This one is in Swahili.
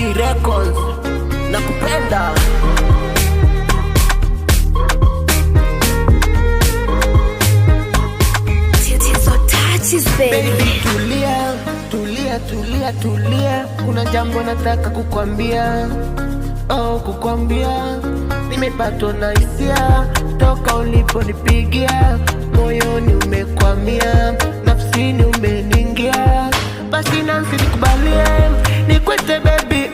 T Records, nakupenda. Baby tulia, tulia, tulia, tulia. Kuna jambo nataka kukwambia. Oh, kukwambia. Nimepatwa na hisia toka uliponipigia. Moyoni umekwamia, nafsini umeniingia. Basi Nancy nikubalie, nikwete baby